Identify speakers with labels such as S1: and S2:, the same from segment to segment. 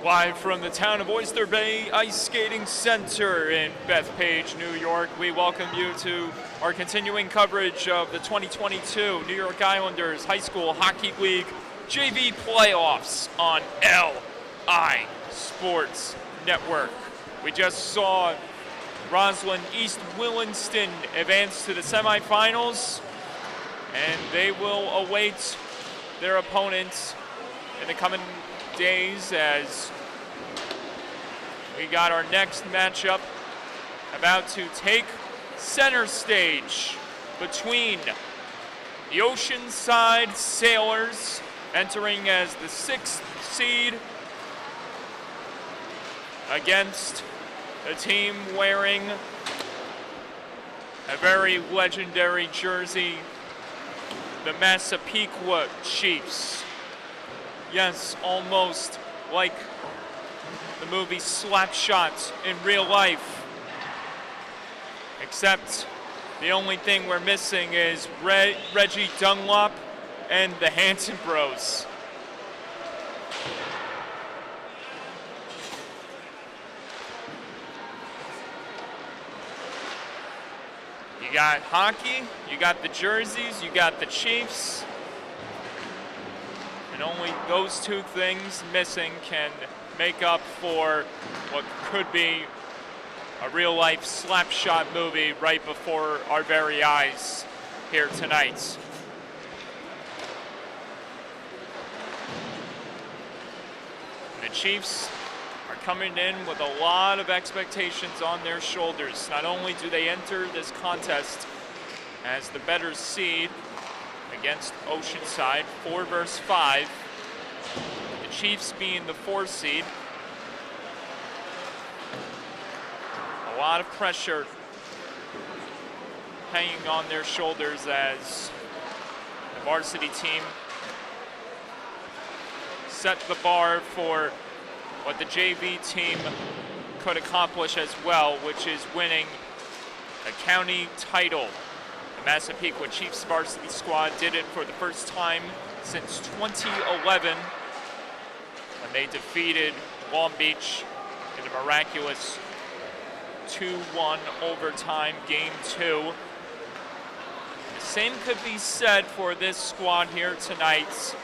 S1: Live from the town of Oyster Bay Ice Skating Center in Bethpage, New York, we welcome you to our continuing coverage of the 2022 New York Islanders High School Hockey League JV Playoffs on LI Sports Network. We just saw Roslyn East Williston advance to the semifinals, and they will await their opponents in the coming days as we got our next matchup about to take center stage between the Oceanside Sailors, entering as the 6th seed, against a team wearing a very legendary jersey, the Massapequa Chiefs. Yes, almost like the movie Slapshot in real life. Except the only thing we're missing is Reggie Dunlop and the Hanson Bros. You got hockey, you got the jerseys, you got the Chiefs. And only those two things missing can make up for what could be a real-life slapshot movie right before our very eyes here tonight. The Chiefs are coming in with a lot of expectations on their shoulders. Not only do they enter this contest as the better seed against Oceanside, 4 versus 5, the Chiefs being the 4 seed. A lot of pressure hanging on their shoulders as the varsity team set the bar for what the JV team could accomplish as well, which is winning a county title. The Massapequa Chiefs varsity squad did it for the first time since 2011 when they defeated Long Beach in a miraculous 2-1 overtime game 2. The same could be said for this squad here tonight.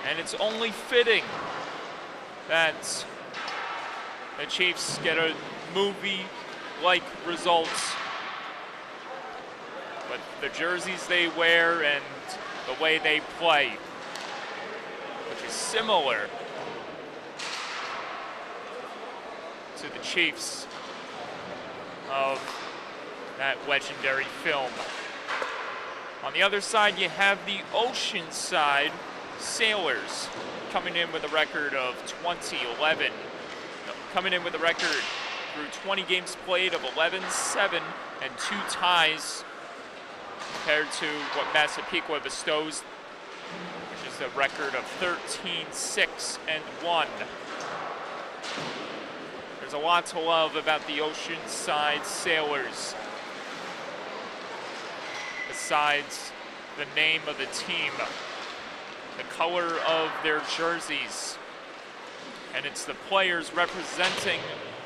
S1: And it's only fitting that the Chiefs get a movie-like result with the jerseys they wear and the way they play, which is similar to the Chiefs of that legendary film. On the other side, you have the Oceanside Sailors coming in with a record of 20-11. Coming in with a record through 20 games played of 11-7 and 2 ties compared to what Massapequa bestows, which is a record of 13-6 and 1. There's a lot to love about the Oceanside Sailors, besides the name of the team, the color of their jerseys, and it's the players representing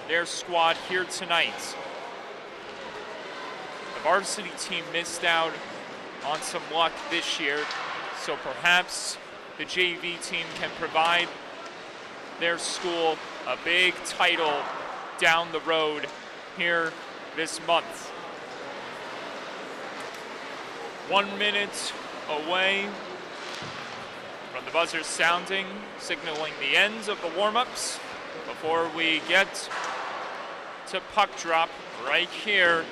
S1: their squad here tonight. The varsity team missed out on some luck this year, so perhaps the JV team can provide their school a big title down the road here this month. 1 minute away from the buzzer sounding, signaling the ends of the warm-ups before we get to puck drop right here,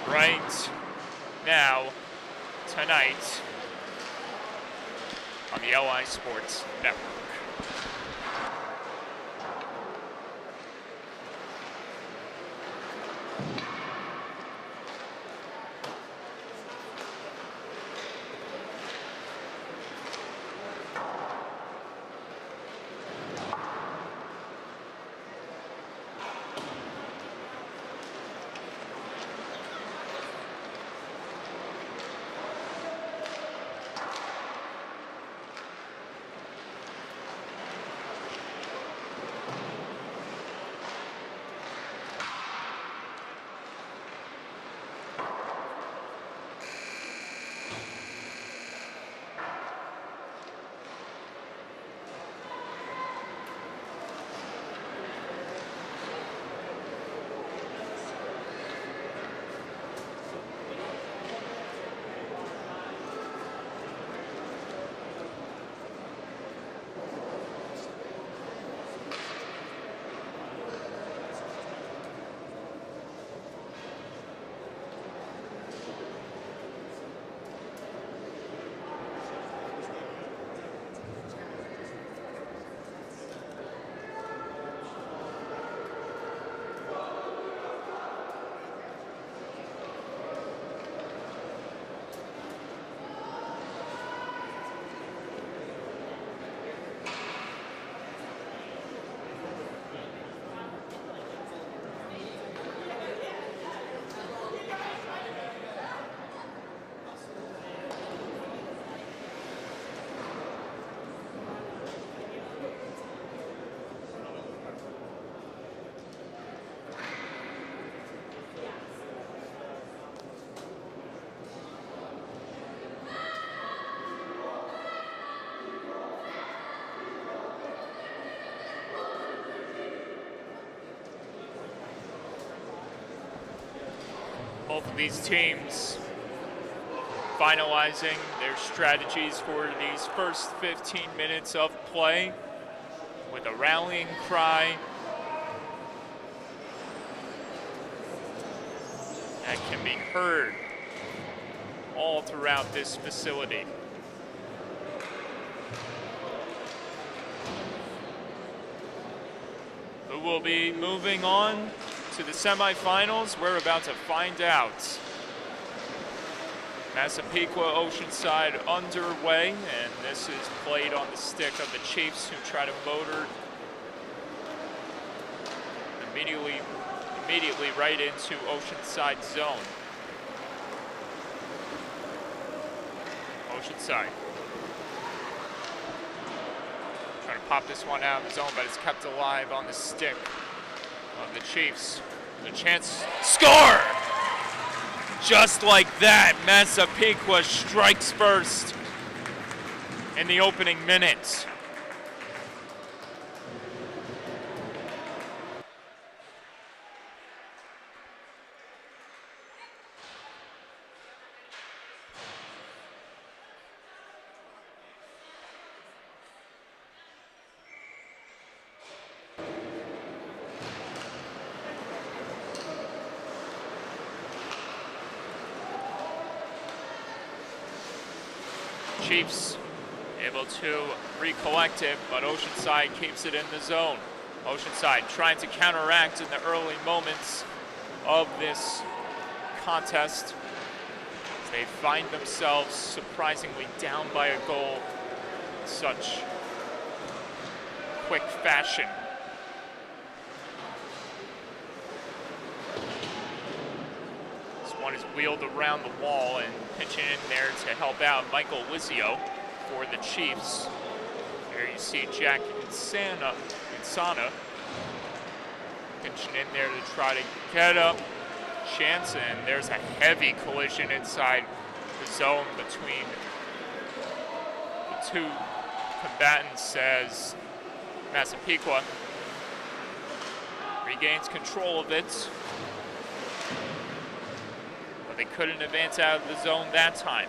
S1: right now, tonight on the LI Sports Network. Both of these teams finalizing their strategies for these first 15 minutes of play with a rallying cry that can be heard all throughout this facility. Who will be moving on to the semifinals? We're about to find out. Massapequa, Oceanside underway, and this is played on the stick of the Chiefs, who try to motor immediately right into Oceanside zone. Oceanside trying to pop this one out of the zone, but it's kept alive on the stick of the Chiefs. The chance, score! Just like that, Massapequa strikes first in the opening minutes. Chiefs able to recollect it, but Oceanside keeps it in the zone. Oceanside trying to counteract in the early moments of this contest. They find themselves surprisingly down by a goal in such quick fashion. One is wheeled around the wall and pitching in there to help out Michael Lizio for the Chiefs. There you see Jack Insana pitching in there to try to get up chance, and there's a heavy collision inside the zone between the two combatants as Massapequa regains control of it. They couldn't advance out of the zone that time.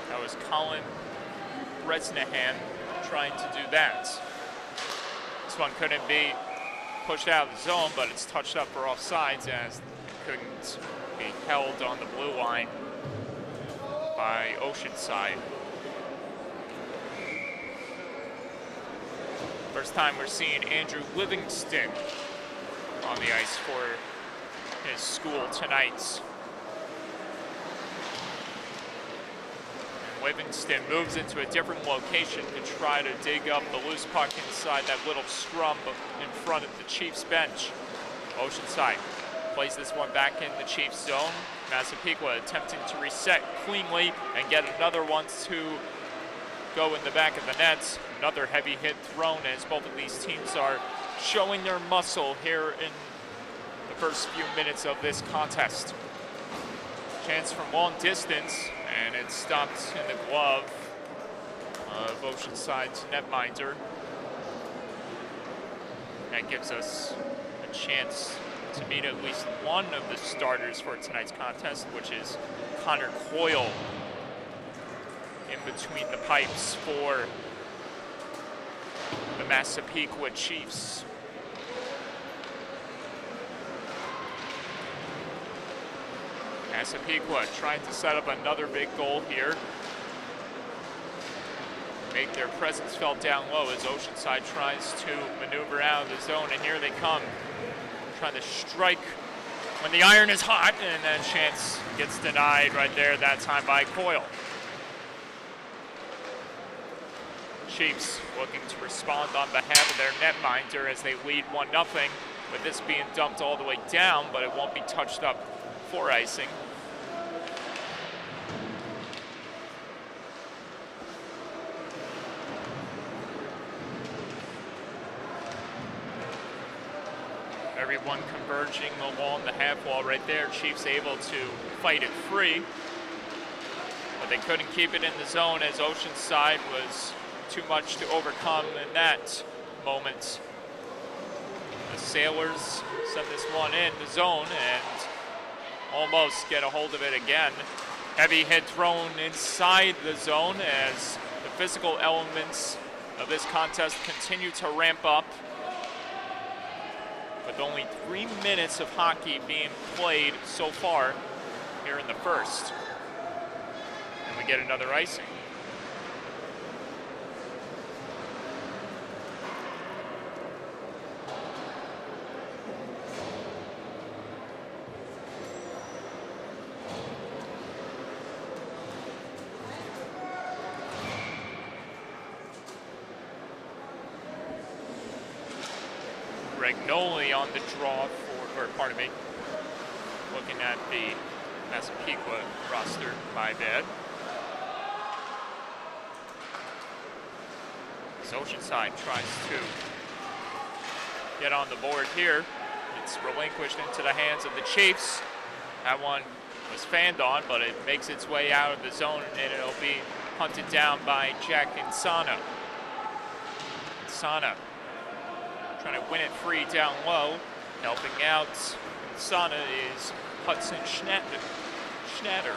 S1: That was Colin Bresnahan trying to do that. This one couldn't be pushed out of the zone, but it's touched up for offsides as it couldn't be held on the blue line by Oceanside. First time we're seeing Andrew Livingston on the ice for his school tonight. And Livingston moves into a different location to try to dig up the loose puck inside that little scrum in front of the Chiefs bench. Oceanside plays this one back in the Chiefs zone. Massapequa attempting to reset cleanly and get another one to go in the back of the net. Another heavy hit thrown as both of these teams are showing their muscle here in the first few minutes of this contest. Chance from long distance, and it stopped in the glove of Oceanside's netminder. That gives us a chance to meet at least one of the starters for tonight's contest, which is Connor Coyle in between the pipes for the Massapequa Chiefs. Massapequa trying to set up another big goal here. Make their presence felt down low as Oceanside tries to maneuver out of the zone, and here they come. Trying to strike when the iron is hot, and that chance gets denied right there that time by Coyle. Chiefs looking to respond on behalf of their netminder as they lead 1-0, with this being dumped all the way down, but it won't be touched up for icing. Everyone converging along the half wall right there. Chiefs able to fight it free, but they couldn't keep it in the zone as Oceanside was too much to overcome in that moment. The Sailors sent this one in the zone, and almost get a hold of it again. Heavy hit thrown inside the zone as the physical elements of this contest continue to ramp up. With only 3 minutes of hockey being played so far here in the first. And we get another icing. Noli on the draw for, or pardon me, looking at the Massapequa roster, my bad. As Oceanside tries to get on the board here. It's relinquished into the hands of the Chiefs. That one was fanned on, but it makes its way out of the zone, and it'll be hunted down by Jack Insana. Insana trying to win it free down low. Helping out Insana is Hudson Schnatter.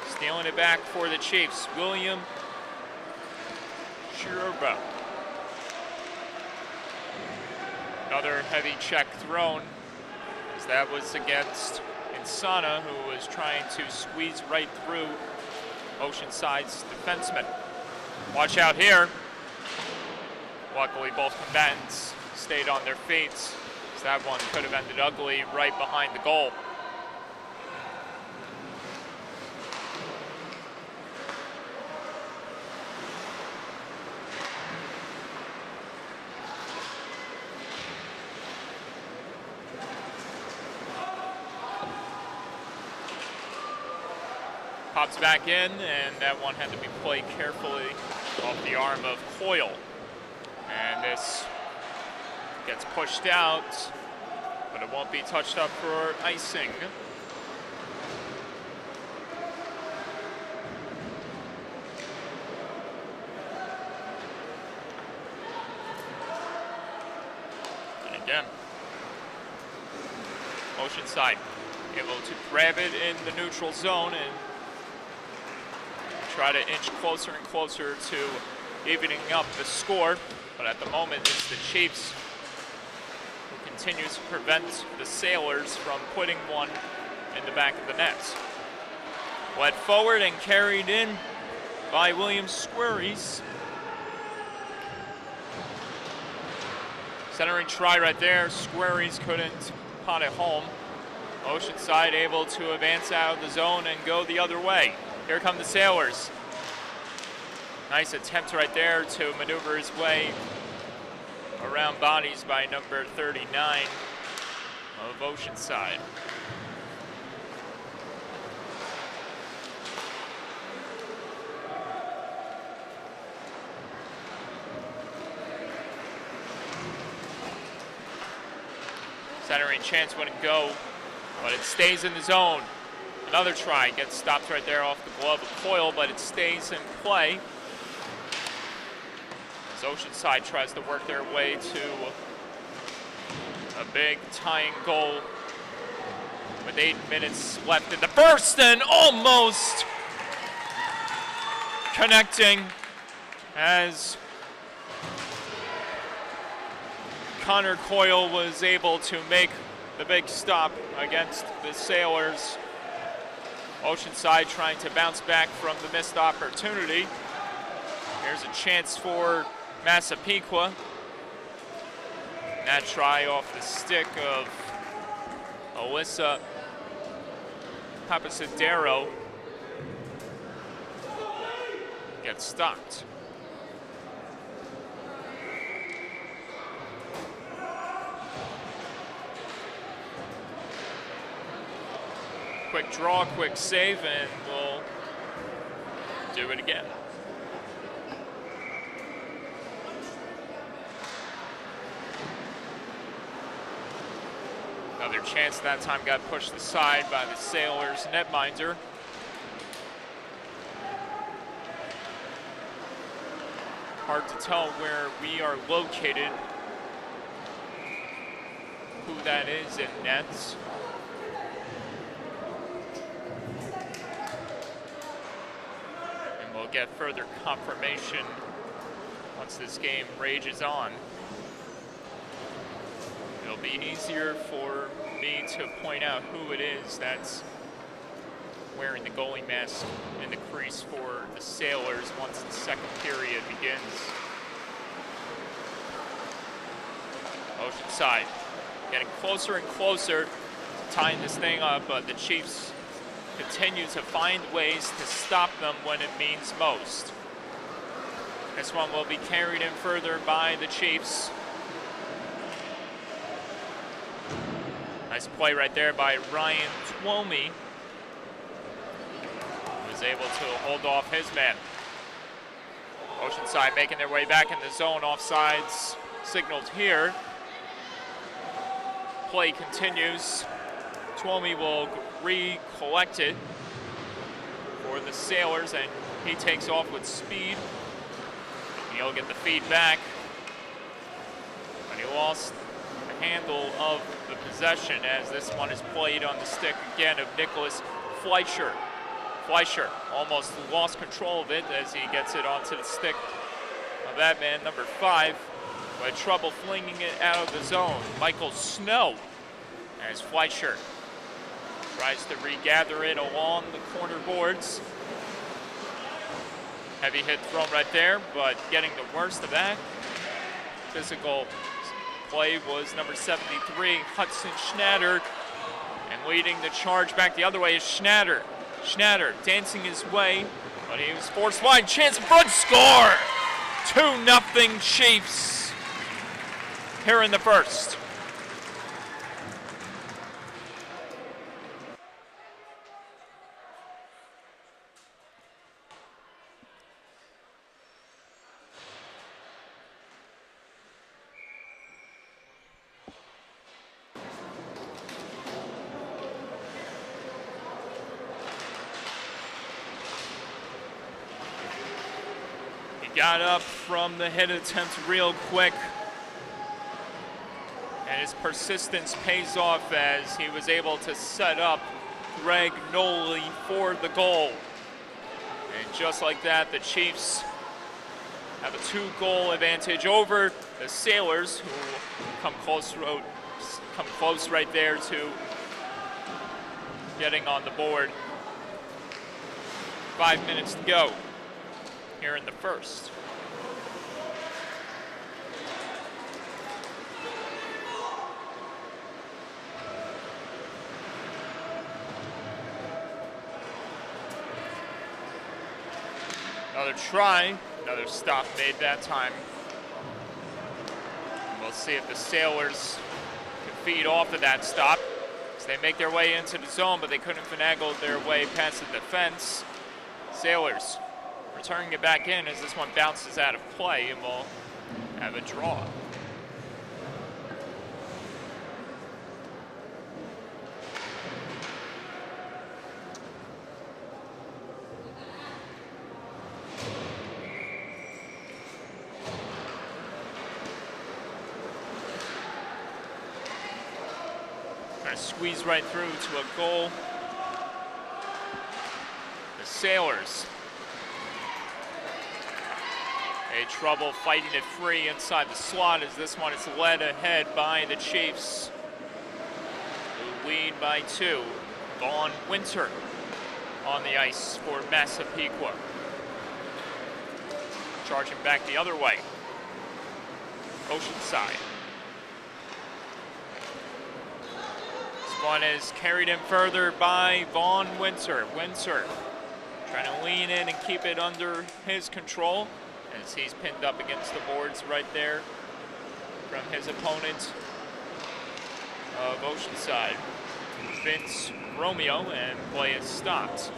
S1: Stealing it back for the Chiefs, William Shirba. Another heavy check thrown, as that was against Insana, who was trying to squeeze right through Oceanside's defenseman. Watch out here. Luckily, both combatants stayed on their feet, as that one could have ended ugly right behind the goal. Pops back in, and that one had to be played carefully off the arm of Coyle. And this gets pushed out, but it won't be touched up for icing. And again, Oceanside able to grab it in the neutral zone and try to inch closer and closer to evening up the score. But at the moment, it's the Chiefs who continues to prevent the Sailors from putting one in the back of the net. Led forward and carried in by William Squirries. Centering try right there. Squirries couldn't pot it home. Oceanside able to advance out of the zone and go the other way. Here come the Sailors. Nice attempt right there to maneuver his way around bodies by number 39 of Oceanside. Centering chance wouldn't go, but it stays in the zone. Another try gets stopped right there off the glove of Coyle, but it stays in play. As Oceanside tries to work their way to a big tying goal with 8 minutes left in the first, and almost connecting as Connor Coyle was able to make the big stop against the Sailors. Oceanside trying to bounce back from the missed opportunity. Here's a chance for Massapequa. That try off the stick of Alyssa Papasadero gets stopped. Quick draw, quick save, and we'll do it again. Another chance that time got pushed aside by the Sailors netminder. Hard to tell where we are located who that is in nets. And we'll get further confirmation once this game rages on. It'll be easier for me to point out who it is that's wearing the goalie mask in the crease for the Sailors once the second period begins. Oceanside getting closer and closer to tying this thing up, but the Chiefs continue to find ways to stop them when it means most. This one will be carried in further by the Chiefs. Nice play right there by Ryan Twomey. Was able to hold off his man. Oceanside making their way back in the zone. Offsides signaled here. Play continues. Twomey will recollect it for the Sailors, and he takes off with speed. He'll get the feed back, but he lost the handle of the possession as this one is played on the stick again of Nicholas Fleischer. Fleischer almost lost control of it as he gets it onto the stick of that man, number 5, who had trouble flinging it out of the zone. Michael Snow, as Fleischer tries to regather it along the corner boards. Heavy hit thrown right there, but getting the worst of that physical play was number 73, Hudson Schnatter, and leading the charge back the other way is Schnatter. Schnatter dancing his way, but he was forced wide. Chance in front, score! 2-0 Chiefs here in the first. Got up from the hit attempt real quick, and his persistence pays off as he was able to set up Greg Noley for the goal. And just like that, the Chiefs have a 2-goal advantage over the Sailors, who come close right there to getting on the board. 5 minutes to go here in the first. Another try, another stop made that time. We'll see if the Sailors can feed off of that stop as they make their way into the zone, but they couldn't finagle their way past the defense. Sailors returning it back in as this one bounces out of play, and we'll have a draw. Trying to squeeze right through to a goal. The Sailors trouble fighting it free inside the slot as this one is led ahead by the Chiefs, who lead by 2. Vaughn Winter on the ice for Massapequa. Charging back the other way. Oceanside. This one is carried in further by Vaughn Winter. Winter trying to lean in and keep it under his control, as he's pinned up against the boards right there from his opponent of Oceanside, Vince Romeo, and play is stopped.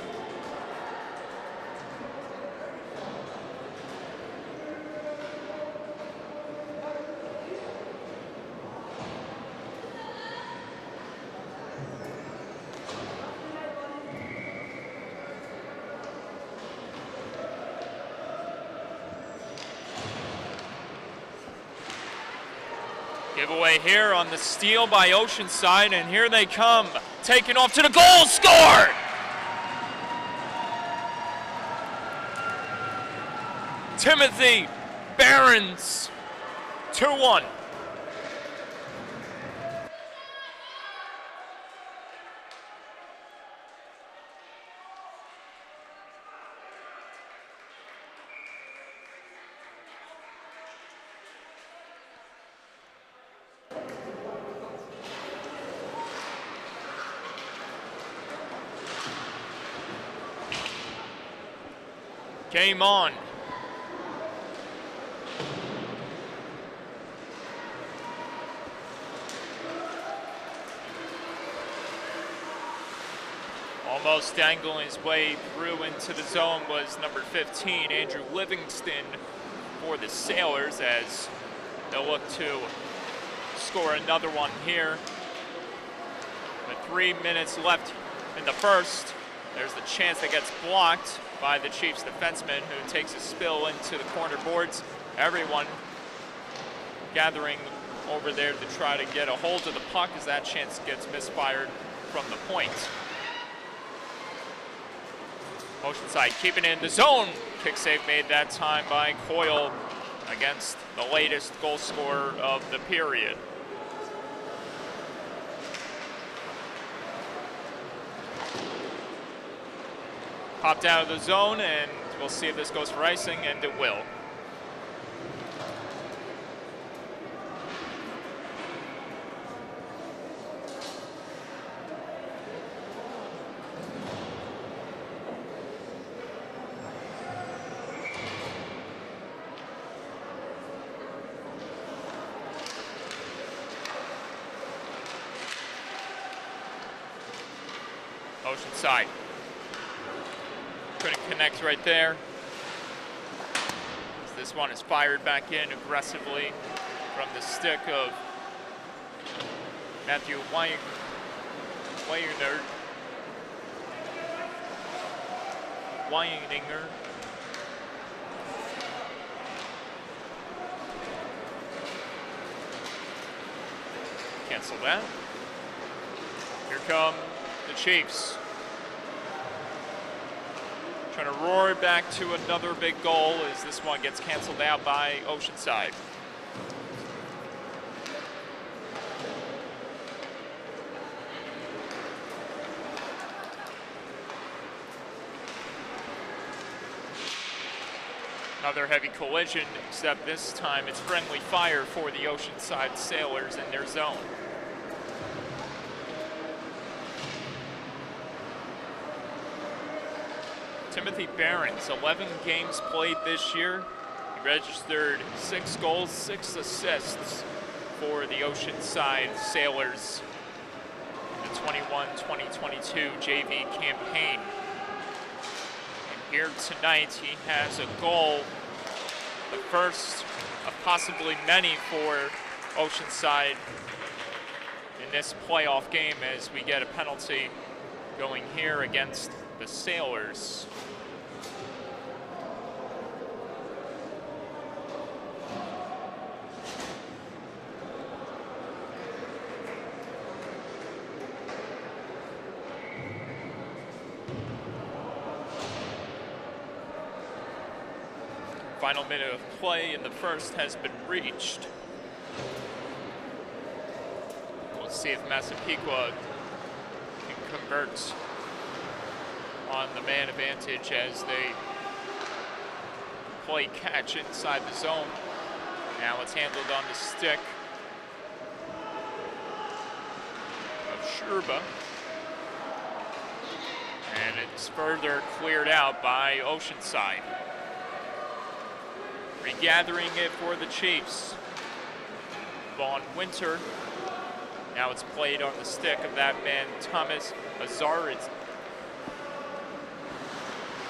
S1: Giveaway here on the steal by Oceanside, and here they come, taking off to the goal, scored! Timothy Behrens, 2-1. Game on. Almost dangling his way through into the zone was number 15, Andrew Livingston, for the Sailors, as they'll look to score another one here. With 3 minutes left in the first, there's the chance that gets blocked by the Chiefs defenseman, who takes a spill into the corner boards. Everyone gathering over there to try to get a hold of the puck as that chance gets misfired from the point. Oceanside keeping it in the zone. Kick save made that time by Coyle against the latest goal scorer of the period. Popped out of the zone, and we'll see if this goes for icing, and it will. Oceanside. Couldn't connect right there. This one is fired back in aggressively from the stick of Matthew Weininger. Cancel that. Here come the Chiefs. Trying to roar back to another big goal as this one gets canceled out by Oceanside. Another heavy collision, except this time it's friendly fire for the Oceanside Sailors in their zone. Timothy Behrens, 11 games played this year. He registered 6 goals, 6 assists for the Oceanside Sailors in the 21-2022 JV campaign. And here tonight he has a goal, the first of possibly many for Oceanside in this playoff game, as we get a penalty going here against the Sailors. Final minute of play in the first has been reached. We'll see if Massapequa can convert on the man advantage as they play catch inside the zone. Now it's handled on the stick of Sherba. And it's further cleared out by Oceanside. Regathering it for the Chiefs. Vaughn Winter. Now it's played on the stick of that man, Thomas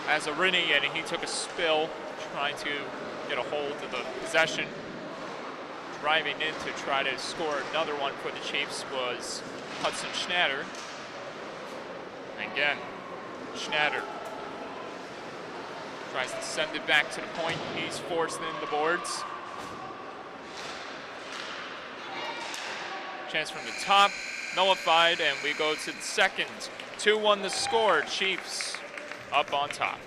S1: Azarini, and he took a spill, trying to get a hold of the possession. Driving in to try to score another one for the Chiefs was Hudson Schnatter. Again, Schnatter tries to send it back to the point. He's forced in the boards. Chance from the top, nullified, and we go to the second. 2-1 the score, Chiefs up on top.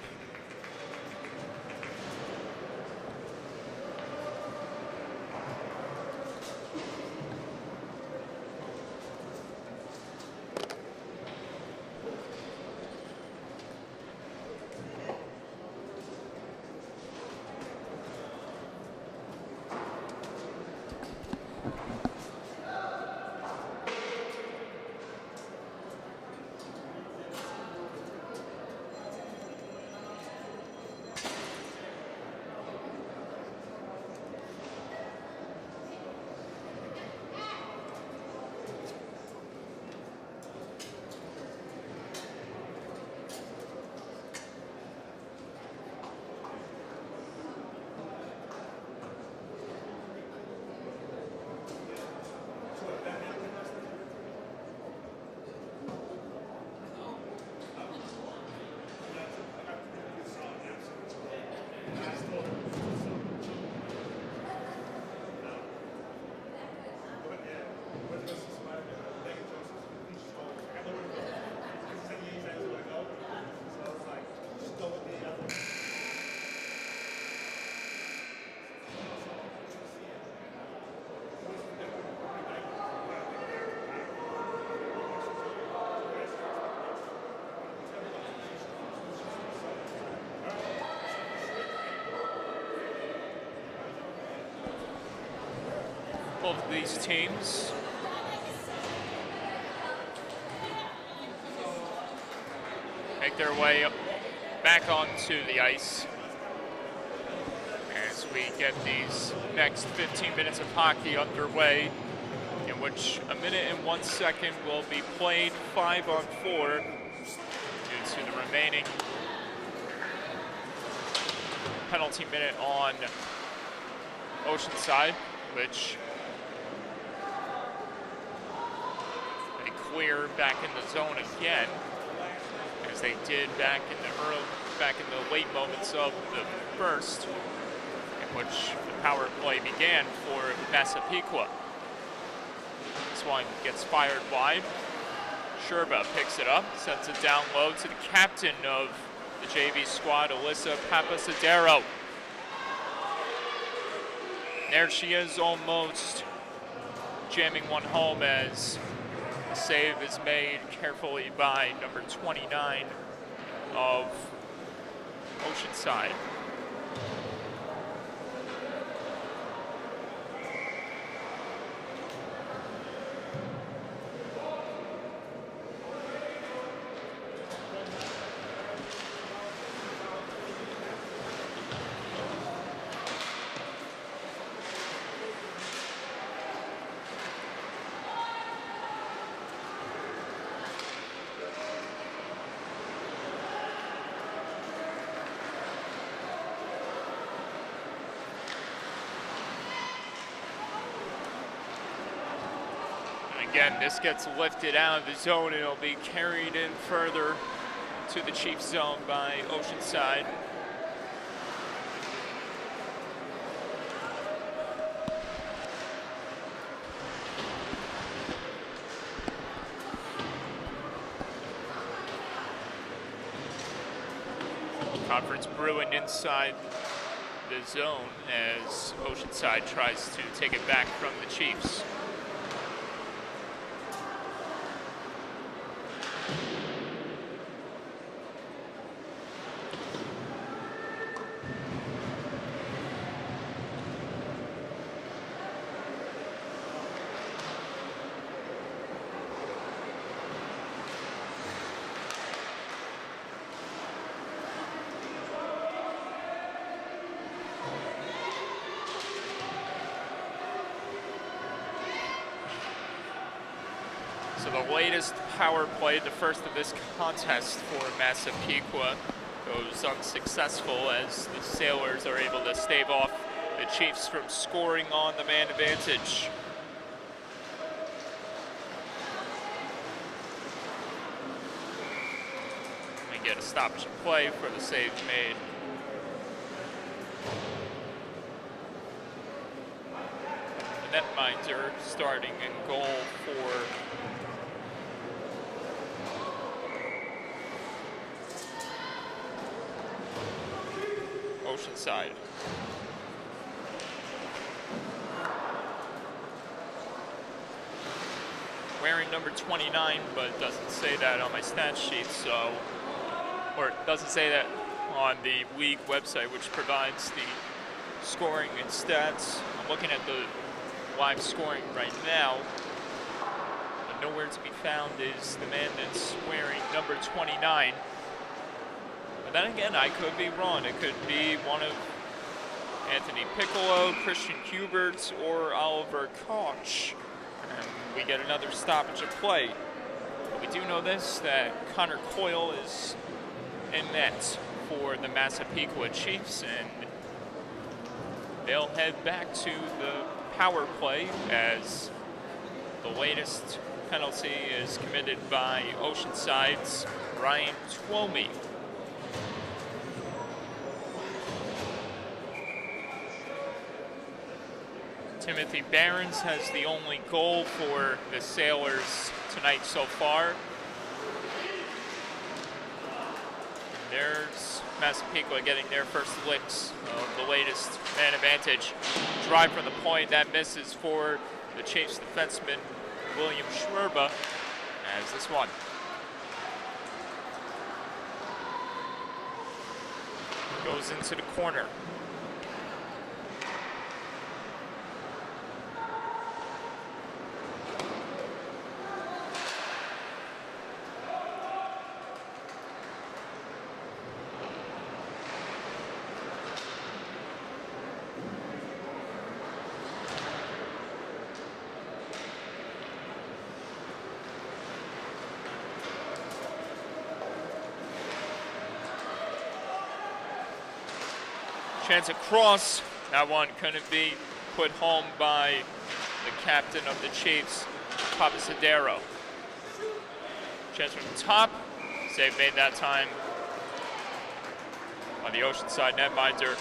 S1: Both of these teams make their way back onto the ice as we get these next 15 minutes of hockey underway, in which 1 minute and 1 second will be played 5-on-4 due to the remaining penalty minute on Oceanside, which they clear back in the zone again, as they did back in the late moments of the first, in which the power play began for Massapequa. This one gets fired wide. Sherba picks it up, sends it down low to the captain of the JV squad, Alyssa Papasadero. There she is, almost jamming one home, as the save is made carefully by number 29 of Oceanside. Again, this gets lifted out of the zone and it'll be carried in further to the Chiefs zone by Oceanside. Conference brewing inside the zone as Oceanside tries to take it back from the Chiefs. So the latest power play, the first of this contest for Massapequa, goes unsuccessful as the Sailors are able to stave off the Chiefs from scoring on the man advantage. We get a stoppage of play for the save made. The netminder starting in goal for Oceanside. Wearing number 29, but it doesn't say that on my stat sheet, so, or it doesn't say that on the league website, which provides the scoring and stats. I'm looking at the live scoring right now, but nowhere to be found is the man that's wearing number 29. But then again, I could be wrong. It could be one of Anthony Piccolo, Christian Hubert, or Oliver Koch. And we get another stoppage of play. But we do know this, that Connor Coyle is in net for the Massapequa Chiefs, and they'll head back to the power play as the latest penalty is committed by Oceanside's Ryan Twomey. Timothy Barons has the only goal for the Sailors tonight so far. There's Massapequa getting their first licks of the latest man advantage. Drive from the point, that misses for the Chiefs defenseman, William Schwerba, as this one. Goes into the corner. Chance across. That one couldn't be put home by the captain of the Chiefs, Papasadero. Chance from the top. Save made that time by the Oceanside netminder.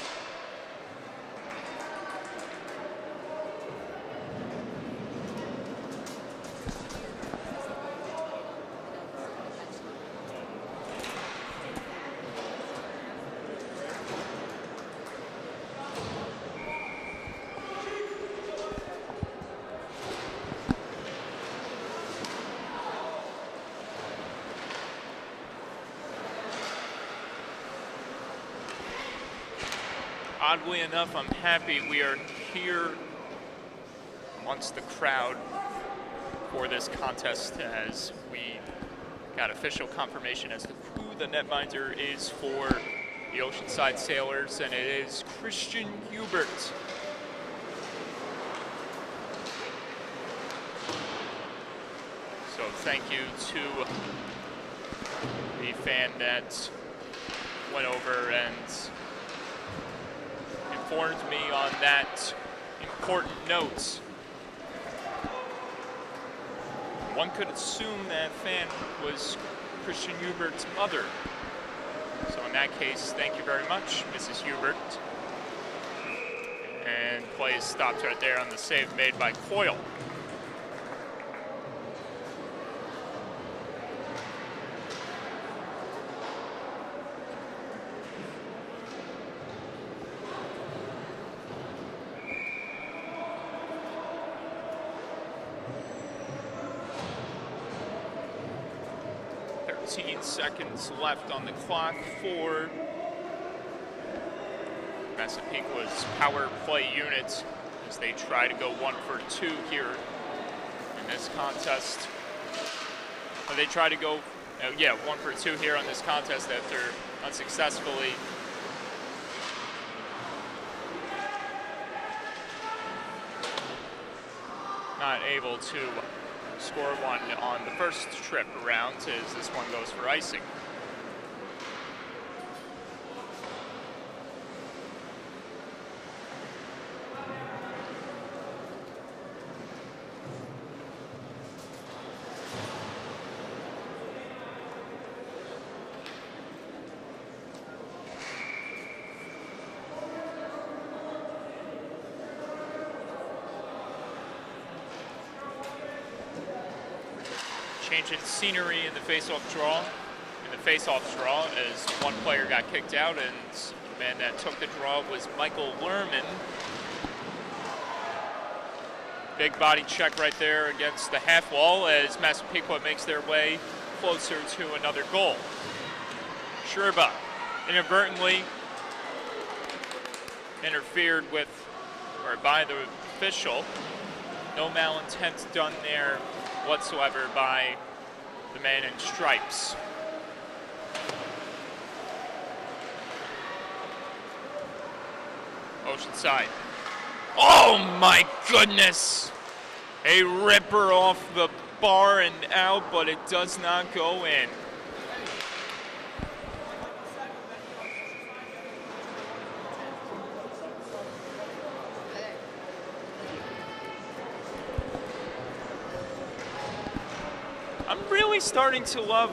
S1: Oddly enough, I'm happy we are here amongst the crowd for this contest, as we got official confirmation as to who the netminder is for the Oceanside Sailors, and it is Christian Hubert. So thank you to the fan that went over and informed me on that important note. One could assume that fan was Christian Hubert's mother. So in that case, thank you very much, Mrs. Hubert. And play is stopped right there on the save made by Coyle. Seconds left on the clock for Massapequa's power play unit as they try to go 1 for 2 here in this contest. Or they try to go, 1 for 2 here on this contest after unsuccessfully not able to score one on the first trip around, as this one goes for icing. Changing scenery in the face-off draw. As one player got kicked out, and the man that took the draw was Michael Lerman. Big body check right there against the half wall as Massapequa makes their way closer to another goal. Sherba inadvertently interfered with, or by the official. No malintent done there whatsoever by the man in stripes. Oceanside. Oh my goodness! A ripper off the bar and out, but it does not go in. I'm really starting to love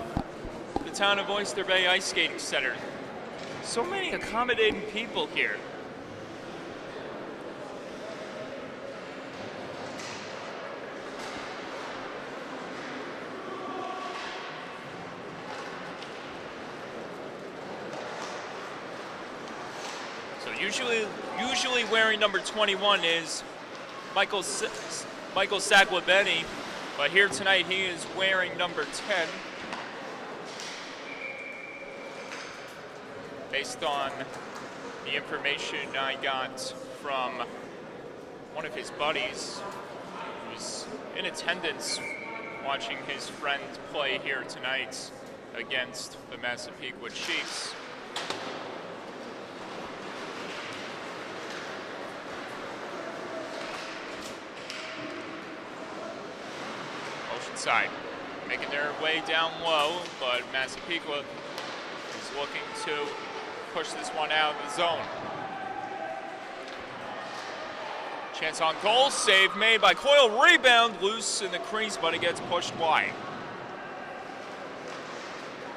S1: the town of Oyster Bay Ice Skating Center. So many accommodating people here. So usually wearing number 21 is Michael Saguabeni, but here tonight he is wearing number 10. Based on the information I got from one of his buddies who's in attendance watching his friend play here tonight against the Massapequa Chiefs. Oceanside making their way down low, but Massapequa is looking to push this one out of the zone. Chance on goal, save made by Coyle, rebound loose in the crease, but it gets pushed wide.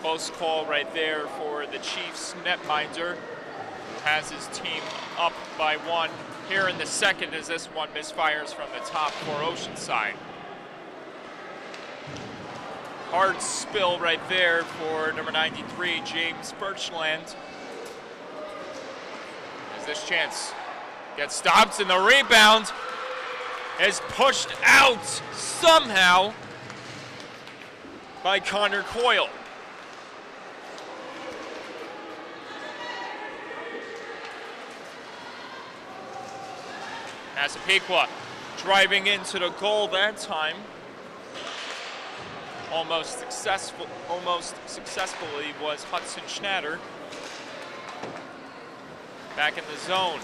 S1: Close call right there for the Chiefs netminder, who has his team up by one here in the second as this one misfires from the top for Oceanside. Hard spill right there for number 93, James Birchland. As this chance gets stopped and the rebound is pushed out somehow by Connor Coyle. Massapequa driving into the goal that time. Almost successfully was Hudson Schnatter. Back in the zone.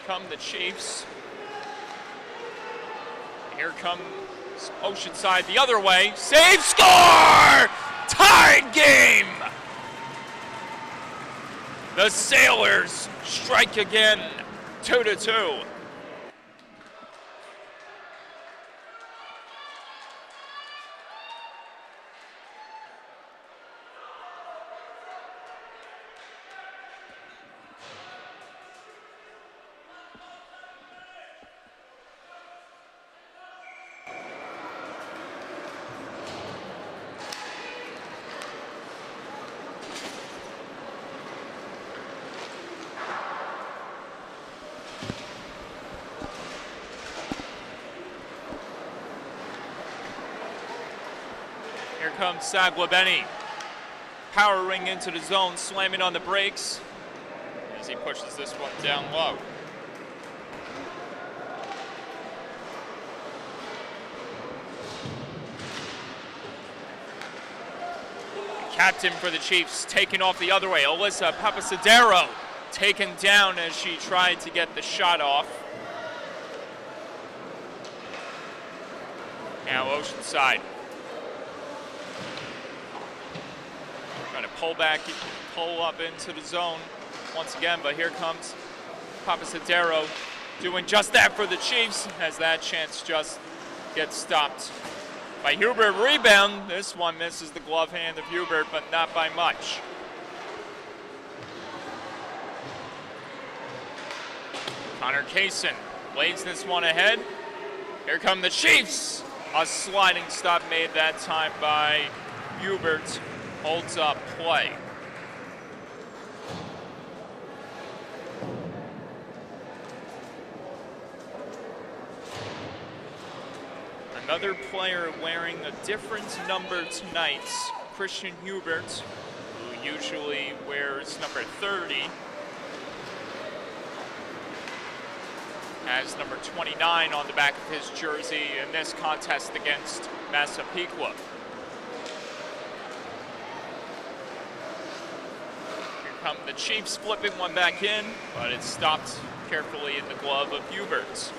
S1: Come the Chiefs. Here comes Oceanside the other way. Save, score! Tied game! The Sailors strike again, 2-2. Here comes Saguabeni, powering into the zone, slamming on the brakes as he pushes this one down low. The captain for the Chiefs taking off the other way. Alyssa Papasadero taken down as she tried to get the shot off. Now Oceanside. Trying to pull up into the zone once again, but here comes Papasadero doing just that for the Chiefs as that chance just gets stopped by Hubert. Rebound. This one misses the glove hand of Hubert, but not by much. Connor Kaysen lays this one ahead. Here come the Chiefs. A sliding stop made that time by Hubert. Holds up play. Another player wearing a different number tonight, Christian Hubert, who usually wears number 30, has number 29 on the back of his jersey in this contest against Massapequa. Here come the Chiefs flipping one back in, but it's stopped carefully in the glove of Hubert.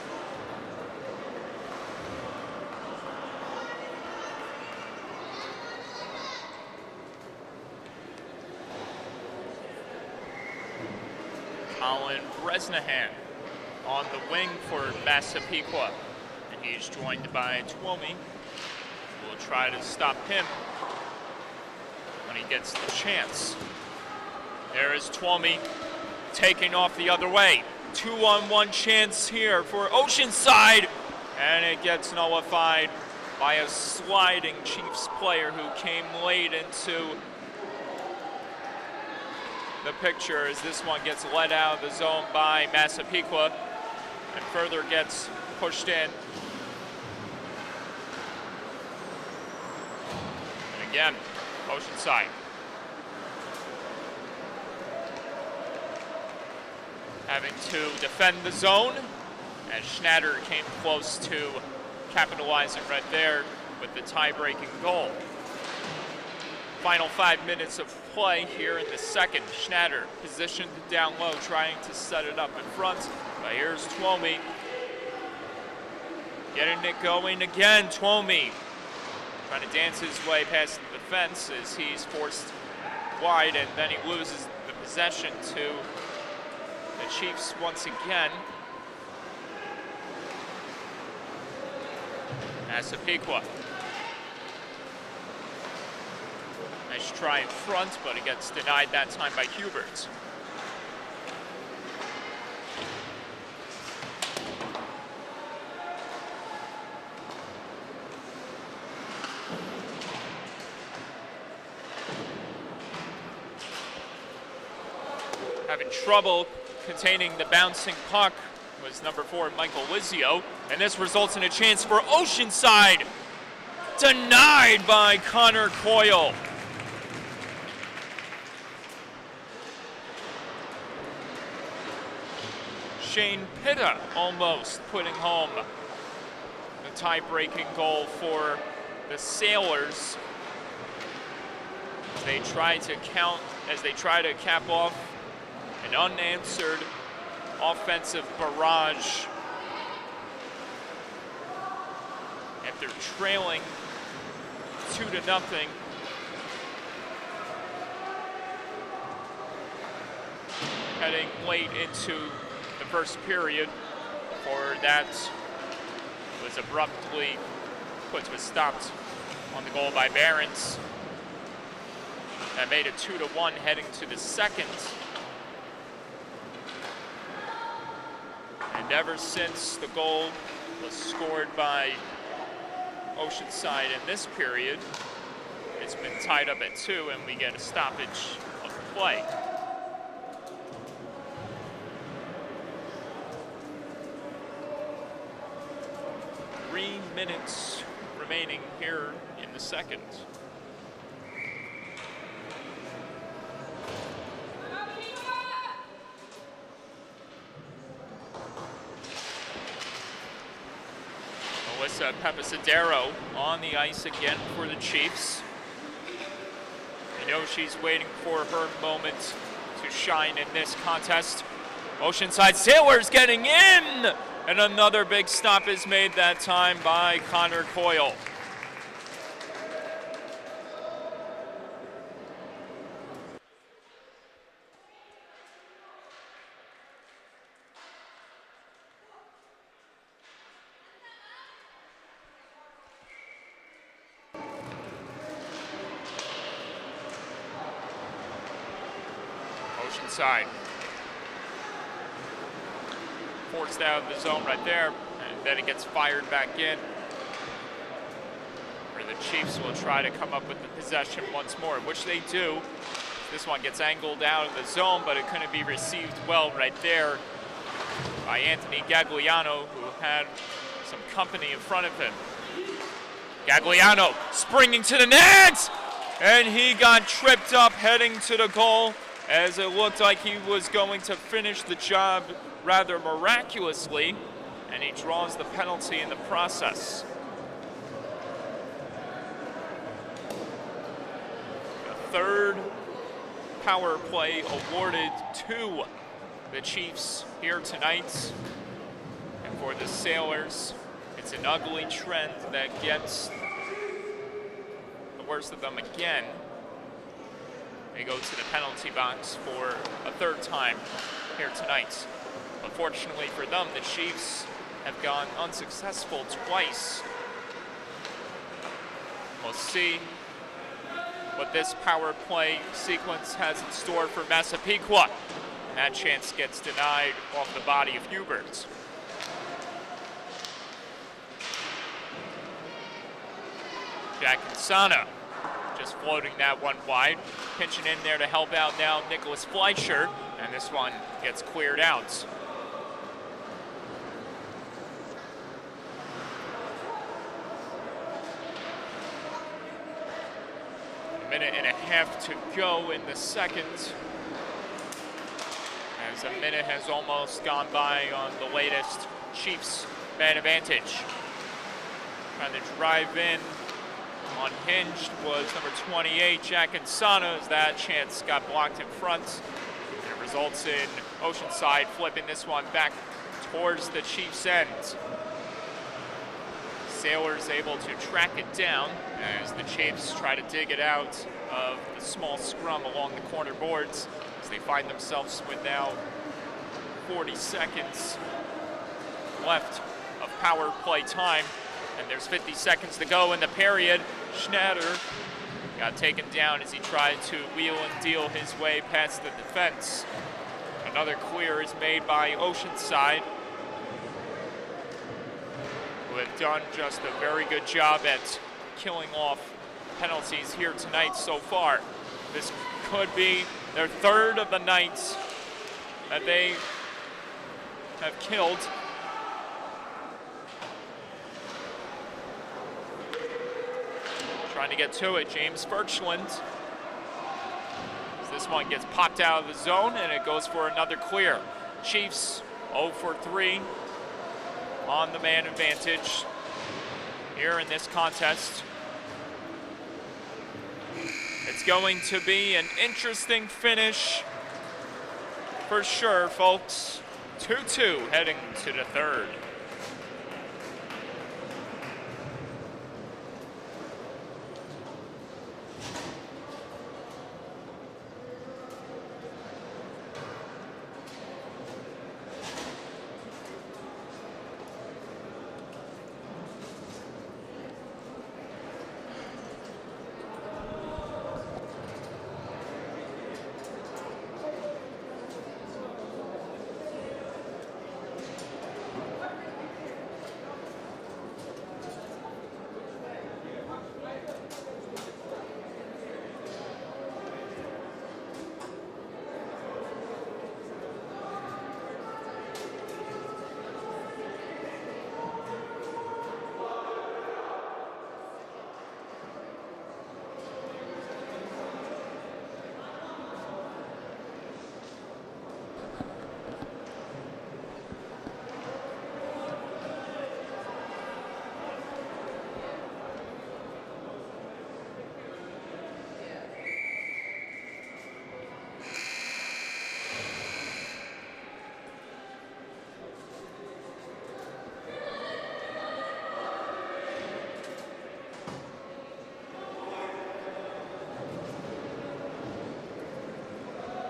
S1: Bresnahan on the wing for Massapequa, and he's joined by Twomey. We'll try to stop him when he gets the chance. There is Twomey taking off the other way. 2-on-1 chance here for Oceanside, and it gets nullified by a sliding Chiefs player who came late into the picture as this one gets let out of the zone by Massapequa and further gets pushed in. And again, Oceanside. Having to defend the zone as Schnatter came close to capitalizing right there with the tie-breaking goal. Final 5 minutes of play here in the second. Schnatter positioned down low, trying to set it up in front. But here's Twomey. Getting it going again. Twomey trying to dance his way past the defense as he's forced wide, and then he loses the possession to the Chiefs once again. Massapequa. Nice try in front, but it gets denied that time by Hubert. Having trouble containing the bouncing puck was number 4, Michael Lizio, and this results in a chance for Oceanside. Denied by Connor Coyle. Shane Pitta almost putting home the tie-breaking goal for the Sailors. They try to cap off an unanswered offensive barrage after trailing 2-0. Heading late into the first period, before that was abruptly put to a stop on the goal by Barons. That made it 2-1 heading to the second. And ever since the goal was scored by Oceanside in this period, it's been tied up at 2, and we get a stoppage of play. Three minutes remaining here in the second. Melissa Pepisadero on the ice again for the Chiefs. I know she's waiting for her moment to shine in this contest. Oceanside Sailors getting in! And another big stop is made that time by Connor Coyle. Oceanside. Forced out of the zone right there, and then it gets fired back in. Chiefs will try to come up with the possession once more, which they do. This one gets angled out of the zone, but it couldn't be received well right there by Anthony Gagliano, who had some company in front of him. Gagliano springing to the net, and he got tripped up heading to the goal as it looked like he was going to finish the job rather miraculously, and he draws the penalty in the process. The third power play awarded to the Chiefs here tonight. And for the Sailors, it's an ugly trend that gets the worst of them again. They go to the penalty box for a third time here tonight. Unfortunately for them, the Chiefs have gone unsuccessful twice. We'll see what this power play sequence has in store for Massapequa. And that chance gets denied off the body of Hubert. Jack Insana just floating that one wide. Pinching in there to help out now Nicholas Fleischer. And this one gets cleared out. Minute and a half to go in the second, as a minute has almost gone by on the latest Chiefs man advantage. Trying to drive in unhinged was number 28, Jack Insana, as that chance got blocked in front. And it results in Oceanside flipping this one back towards the Chiefs' end. Sailors able to track it down as the Chiefs try to dig it out of the small scrum along the corner boards as they find themselves with now 40 seconds left of power play time. And there's 50 seconds to go in the period. Schnatter got taken down as he tried to wheel and deal his way past the defense. Another clear is made by Oceanside, who have done just a very good job at killing off penalties here tonight so far. This could be their third of the night that they have killed. Trying to get to it, James Birchland. This one gets popped out of the zone and it goes for another clear. Chiefs 0 for 3 on the man advantage here in this contest. It's going to be an interesting finish for sure, folks. 2-2 heading to the third.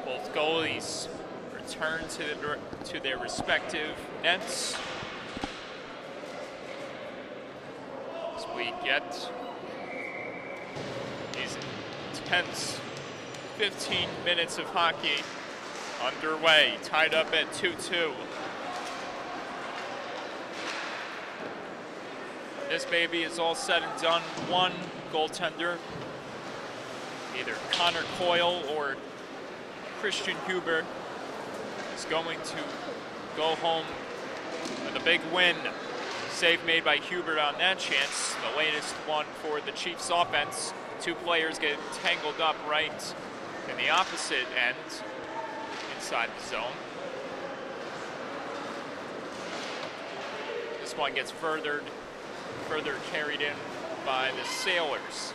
S1: Both goalies return to their respective nets as we get these intense 15 minutes of hockey underway, tied up at 2-2. this baby is all said and done, one goaltender, either Connor Coyle or Christian Huber, is going to go home with a big win. Save made by Huber on that chance, the latest one for the Chiefs offense. Two players get tangled up right in the opposite end, inside the zone. This one gets further carried in by the Sailors.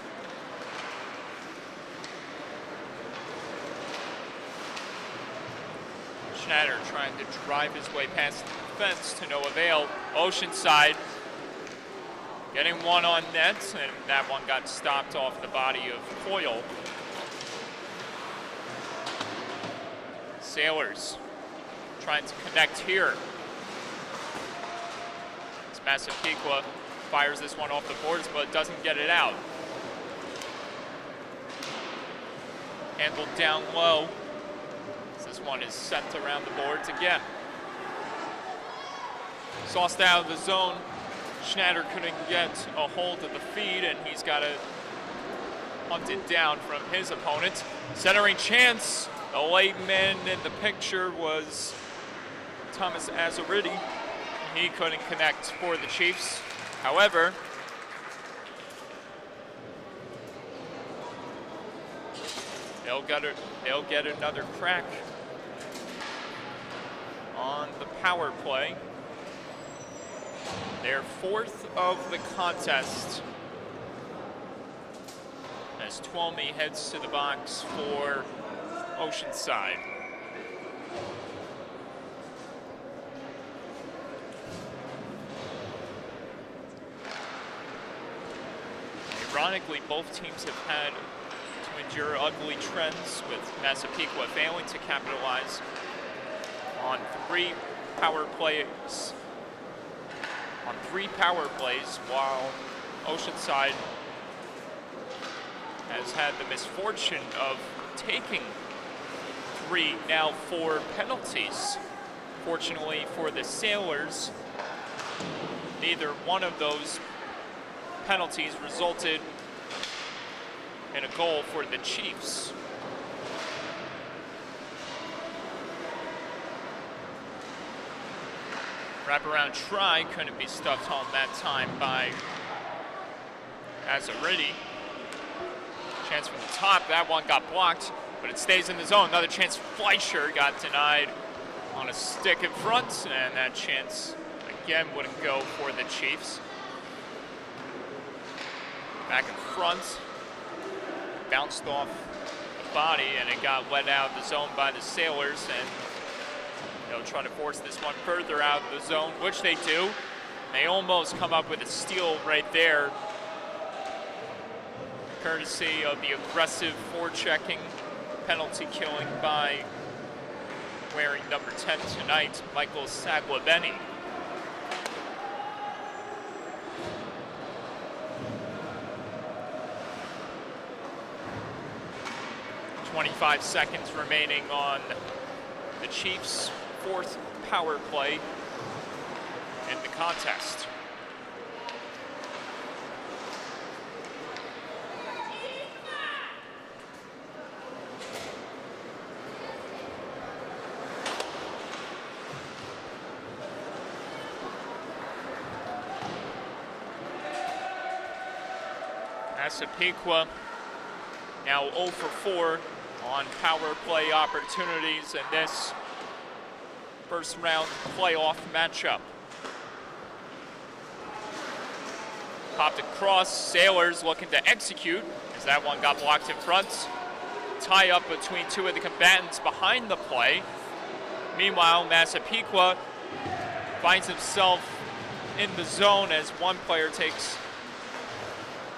S1: Schnatter trying to drive his way past the defense to no avail. Oceanside getting one on net, and that one got stopped off the body of Coyle. Sailors trying to connect here. As Massapequa fires this one off the boards, but doesn't get it out. Handled down low. This one is sent around the boards again. Sauced out of the zone. Schnatter couldn't get a hold of the feed, and he's got to hunt it down from his opponent. Centering chance. The late man in the picture was Thomas Azariti. He couldn't connect for the Chiefs. However, they'll get another crack on the power play. Their fourth of the contest as Twomey heads to the box for Oceanside. Ironically, both teams have had to endure ugly trends, with Massapequa failing to capitalize on three power plays, while Oceanside has had the misfortune of taking 3, now 4 penalties. Fortunately for the Sailors, neither one of those penalties resulted in a goal for the Chiefs. Wraparound try couldn't be stuffed home that time by Azariti. Chance from the top, that one got blocked, but it stays in the zone. Another chance, Fleischer got denied on a stick in front, and that chance again wouldn't go for the Chiefs. Back in front, bounced off the body, and it got let out of the zone by the Sailors, and they'll try to force this one further out of the zone, which they do. They almost come up with a steal right there, courtesy of the aggressive forechecking, penalty killing by wearing number 10 tonight, Michael Saglabeni. 25 seconds remaining on the Chiefs' fourth power play in the contest. Massapequa now 0 for 4 on power play opportunities in this first round playoff matchup. Popped across, Sailors looking to execute as that one got blocked in front. Tie up between two of the combatants behind the play. Meanwhile, Massapequa finds himself in the zone as one player takes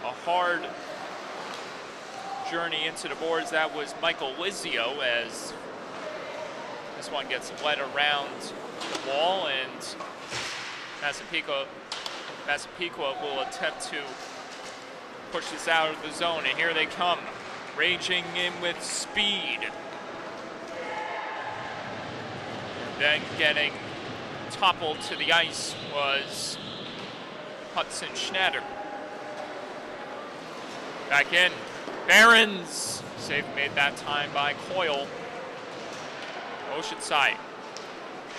S1: a hard journey into the boards. That was Michael Lizio, as this one gets led around the wall, and Massapequa will attempt to push this out of the zone, and here they come, raging in with speed. Then getting toppled to the ice was Hudson Schnatter. Back in. Barons. Save made that time by Coyle. Oceanside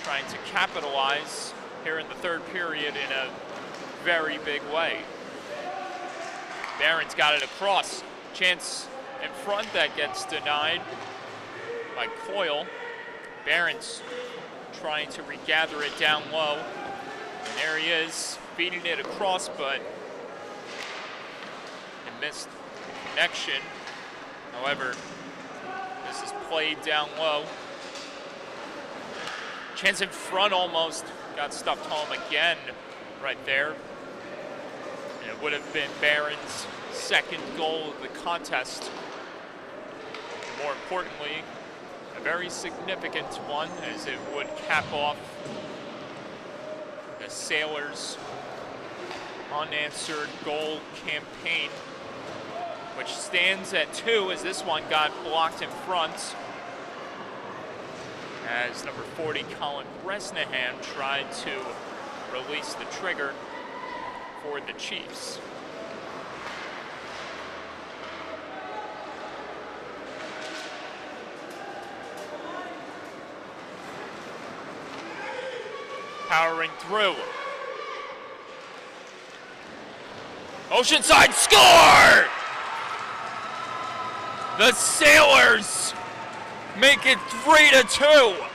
S1: trying to capitalize here in the third period in a very big way. Barons got it across. Chance in front that gets denied by Coyle. Barons trying to regather it down low. And there he is, feeding it across, but it missed the connection. However, this is played down low. Chance in front almost got stuffed home again right there. And it would have been Barron's second goal of the contest. And more importantly, a very significant one, as it would cap off the Sailors' unanswered goal campaign, which stands at 2 as this one got blocked in front, as number 40 Colin Bresnahan tried to release the trigger for the Chiefs. Powering through. Oceanside score! The Sailors make it 3-2.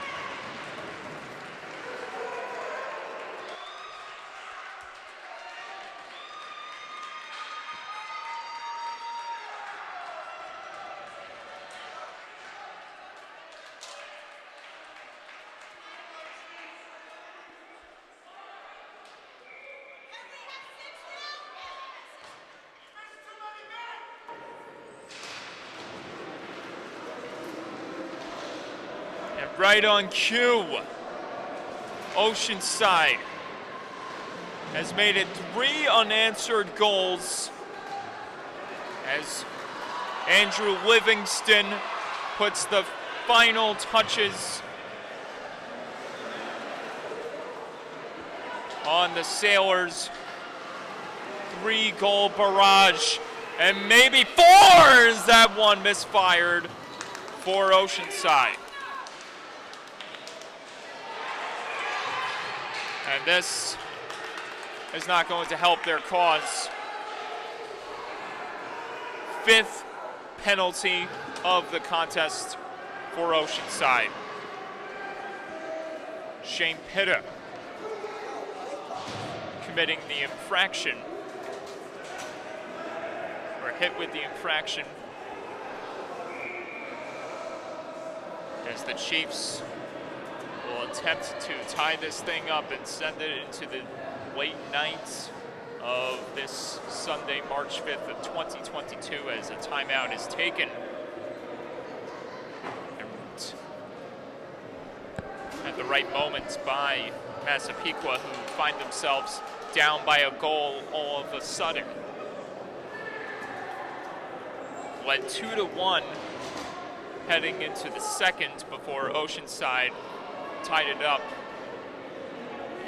S1: Right on cue, Oceanside has made it 3 unanswered goals as Andrew Livingston puts the final touches on the Sailors' 3-goal barrage, and maybe 4 as that one misfired for Oceanside. And this is not going to help their cause. 5th penalty of the contest for Oceanside. Shane Pitta committing the infraction, or hit with the infraction, as the Chiefs will attempt to tie this thing up and send it into the late night of this Sunday, March 5th of 2022, as a timeout is taken. At the right moments by Massapequa, who find themselves down by a goal all of a sudden. Led 2-1 heading into the second before Oceanside tied it up.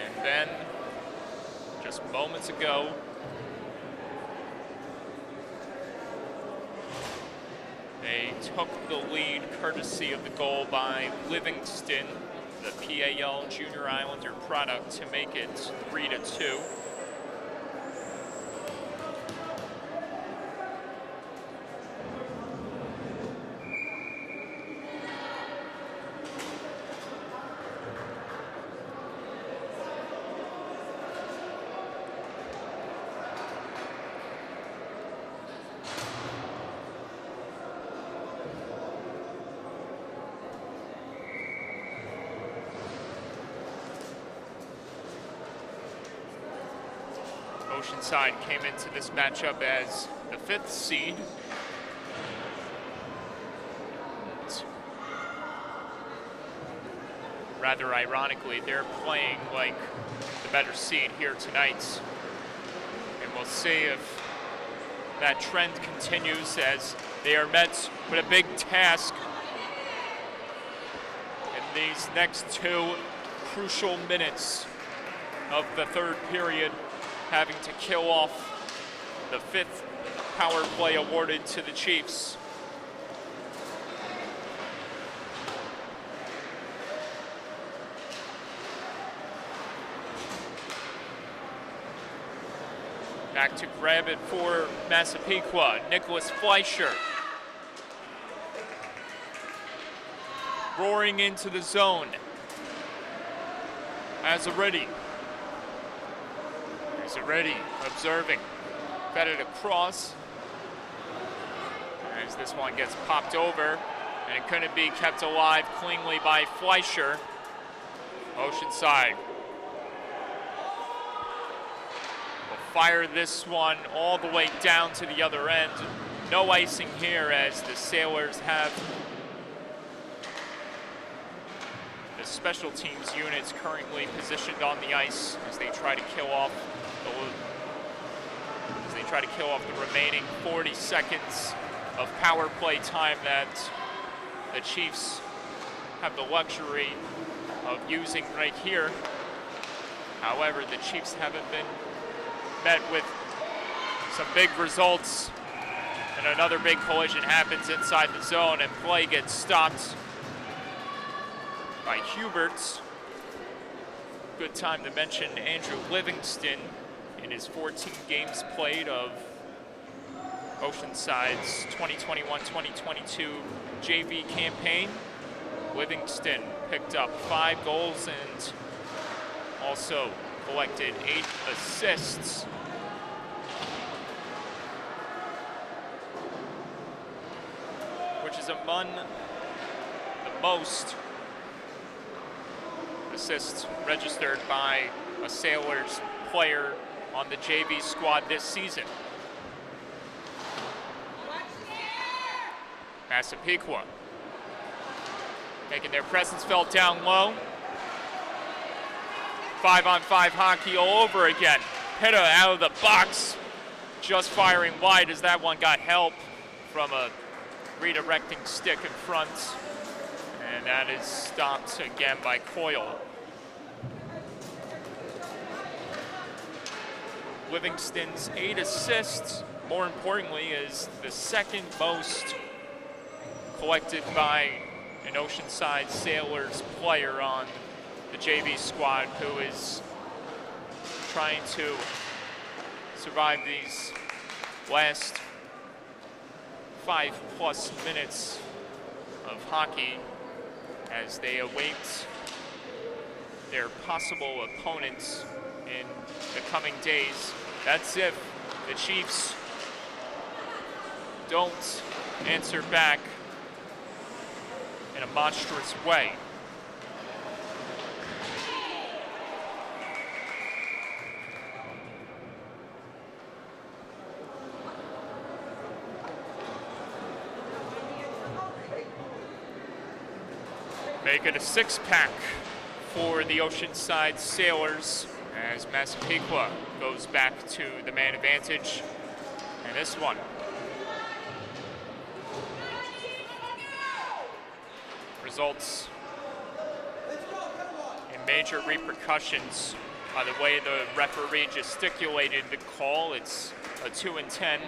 S1: And then, just moments ago, they took the lead courtesy of the goal by Livingston, the PAL Junior Islander product, to make it 3-2. Oceanside came into this matchup as the 5th seed. Rather ironically, they're playing like the better seed here tonight. And we'll see if that trend continues, as they are met with a big task in these next 2 crucial minutes of the third period. having to kill off the 5th power play awarded to the Chiefs. Back to grab it for Massapequa, Nicholas Fleischer. Roaring into the zone. Azzaretti. Azzaretti observing. Fed it across. As this one gets popped over, and it couldn't be kept alive cleanly by Fleischer. Oceanside will fire this one all the way down to the other end. No icing here as the Sailors have the special teams units currently positioned on the ice as they try to kill off the remaining 40 seconds of power play time that the Chiefs have the luxury of using right here. However, the Chiefs haven't been met with some big results, and another big collision happens inside the zone, and play gets stopped by Huberts. Good time to mention Andrew Livingston in his 14 games played of Oceanside's 2021-2022 JV campaign. Livingston picked up 5 goals and also collected 8 assists. Which is among the most assists registered by a Sailors player on the JV squad this season. Massapequa making their presence felt down low. 5-on-5 hockey all over again. Pitta out of the box, just firing wide as that one got help from a redirecting stick in front. And that is stopped again by Coyle. Livingston's 8 assists, more importantly, is the second most collected by an Oceanside Sailors player on the JV squad, who is trying to survive these last 5+ minutes of hockey as they await their possible opponents in the coming days. That's if the Chiefs don't answer back in a monstrous way. Make it a 6-pack for the Oceanside Sailors as Massapequa goes back to the man advantage. And this one results in major repercussions by the way the referee gesticulated the call. It's a 2-10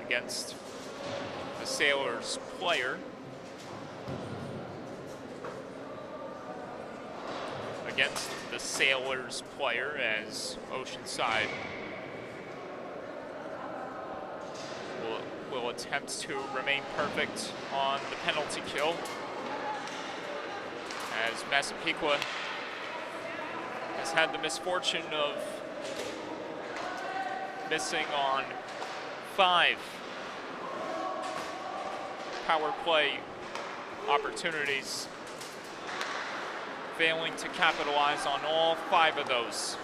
S1: against the Sailors player. Against the Sailors player as Oceanside will attempt to remain perfect on the penalty kill, as Massapequa has had the misfortune of missing on 5 power play opportunities, failing to capitalize on all 5 of those.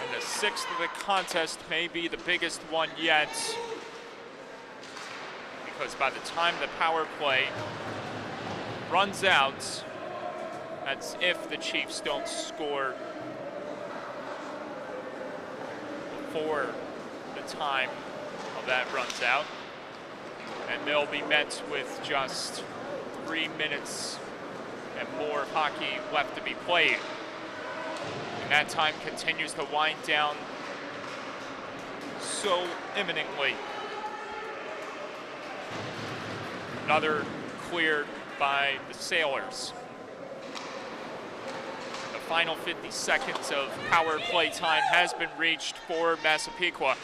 S1: And the 6th of the contest may be the biggest one yet, because by the time the power play runs out, that's if the Chiefs don't score before the time of that runs out, and they'll be met with just 3 minutes and more of hockey left to be played. And that time continues to wind down so imminently. Another cleared by the Sailors. The final 50 seconds of power play time has been reached for Massapequa.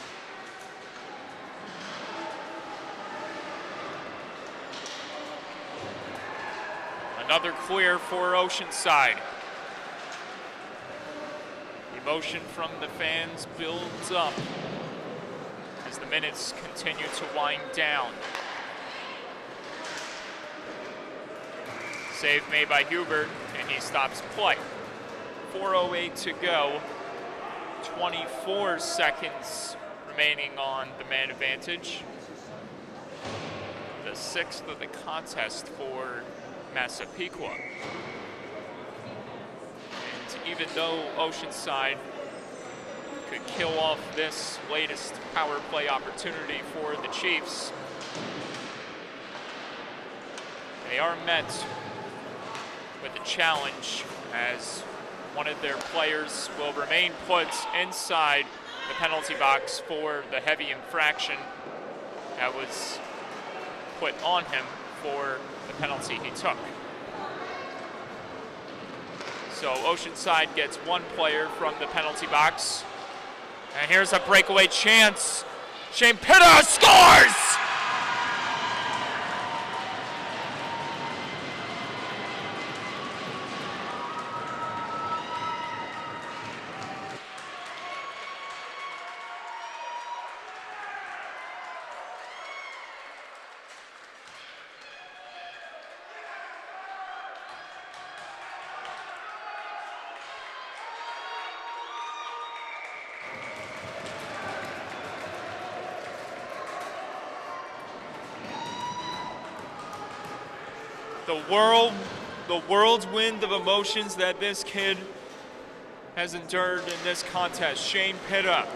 S1: Another clear for Oceanside. Emotion from the fans builds up as the minutes continue to wind down. Save made by Hubert, and he stops play. 4:08 to go. 24 seconds remaining on the man advantage. The sixth of the contest for Massapequa. And even though Oceanside could kill off this latest power play opportunity for the Chiefs, they are met with a challenge as one of their players will remain put inside the penalty box for the heavy infraction that was put on him for the penalty he took. So Oceanside gets one player from the penalty box. And here's a breakaway chance. Shane Pitta scores! The whirlwind of emotions that this kid has endured in this contest. Shane Pitta,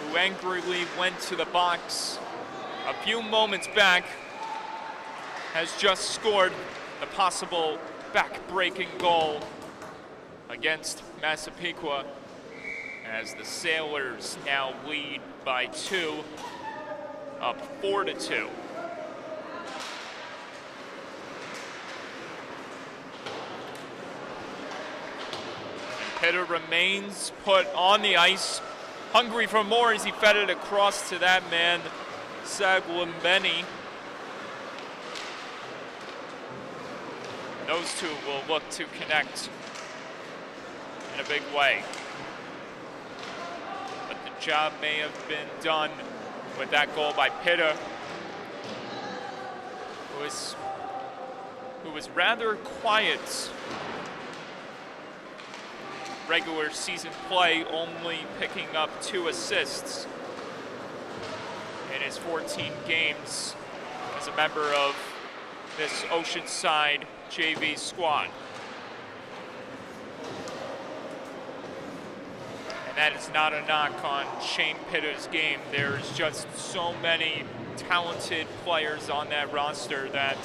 S1: who angrily went to the box a few moments back, has just scored the possible back-breaking goal against Massapequa as the Sailors now lead by 2, up 4-2. Pitta remains put on the ice, hungry for more as he fed it across to that man, Sagumbeni. Those two will look to connect in a big way. But the job may have been done with that goal by Pitta, who was rather quiet regular season play, only picking up 2 assists in his 14 games as a member of this Oceanside JV squad. And that is not a knock on Shane Pitta's game. There's just so many talented players on that roster that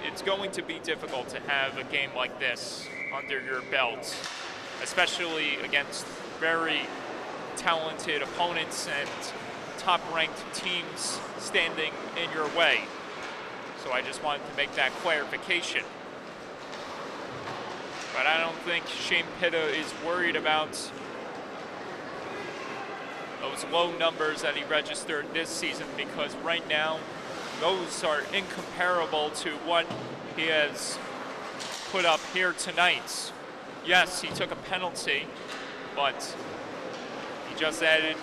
S1: it's going to be difficult to have a game like this under your belt, especially against very talented opponents and top-ranked teams standing in your way. So I just wanted to make that clarification. But I don't think Shane Pitta is worried about those low numbers that he registered this season, because right now those are incomparable to what he has put up here tonight. Yes, he took a penalty, but he just added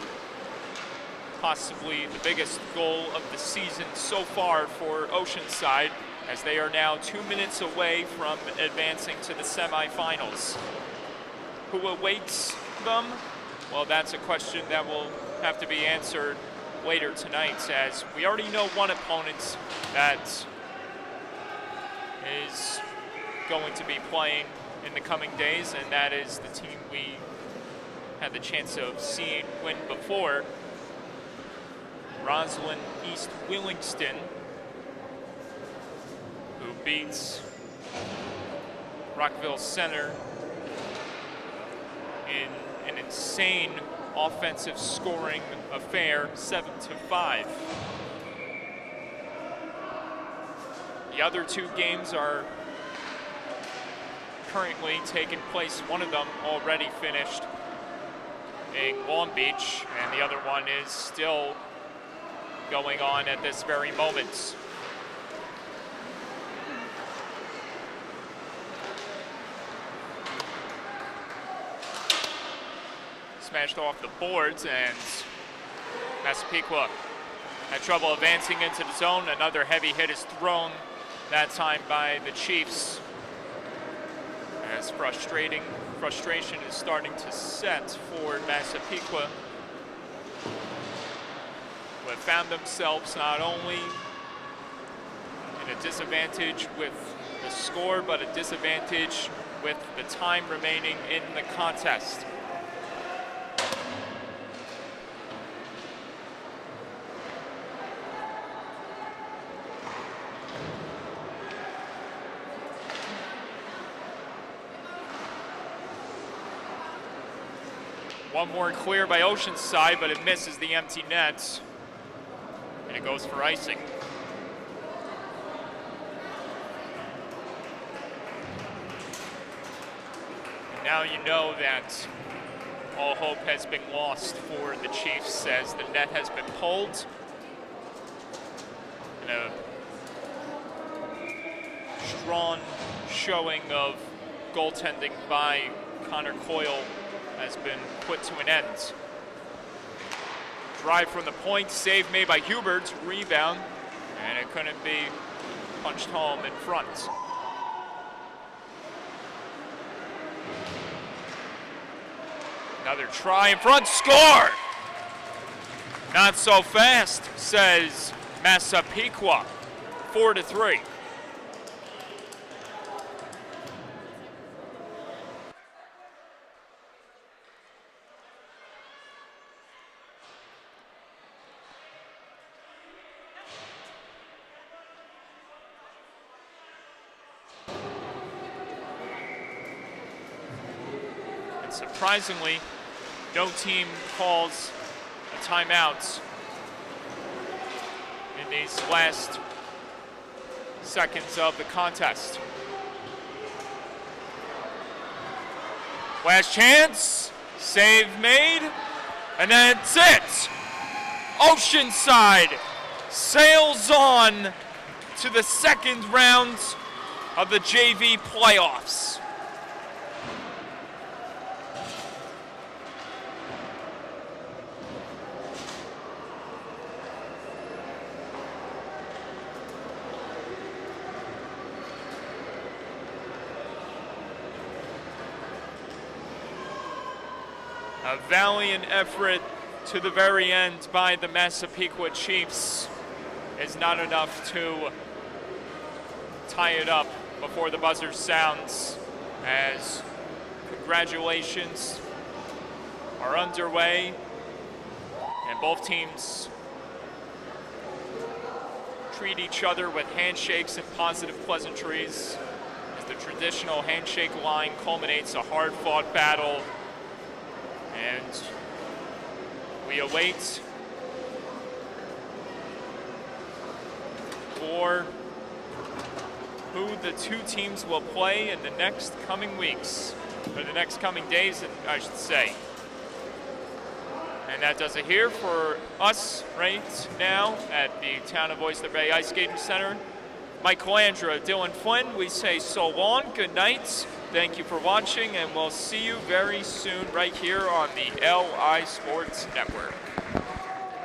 S1: possibly the biggest goal of the season so far for Oceanside, as they are now 2 minutes away from advancing to the semifinals. Who awaits them? Well, that's a question that will have to be answered later tonight, as we already know one opponent that is going to be playing in the coming days, and that is the team we had the chance of seeing win before, Roslyn East Willingston, who beats Rockville Center in an insane offensive scoring affair, 7-5. The other two games are currently taking place. One of them already finished in Long Beach, and the other one is still going on at this very moment. Smashed off the boards, and Massapequa had trouble advancing into the zone. Another heavy hit is thrown, that time by the Chiefs. As frustration is starting to set for Massapequa, who have found themselves not only in a disadvantage with the score, but a disadvantage with the time remaining in the contest. One more clear by Oceanside, but it misses the empty net, and it goes for icing. And now you know that all hope has been lost for the Chiefs as the net has been pulled. And a strong showing of goaltending by Connor Coyle has been put to an end. Drive from the point, save made by Hubert, rebound, and it couldn't be punched home in front. Another try in front, score! Not so fast, says Massapequa, 4-3. Surprisingly, no team calls a timeout in these last seconds of the contest. Last chance, save made, and that's it. Oceanside sails on to the second round of the JV playoffs. A valiant effort to the very end by the Massapequa Chiefs is not enough to tie it up before the buzzer sounds, as congratulations are underway and both teams treat each other with handshakes and positive pleasantries as the traditional handshake line culminates a hard-fought battle. And we await for who the two teams will play in the next coming weeks, or the next coming days, I should say. And that does it here for us right now at the Town of Oyster Bay Ice Skating Center. Michelangelo, Dylan Flynn, we say so long, good night. Thank you for watching, and we'll see you very soon right here on the LI Sports Network.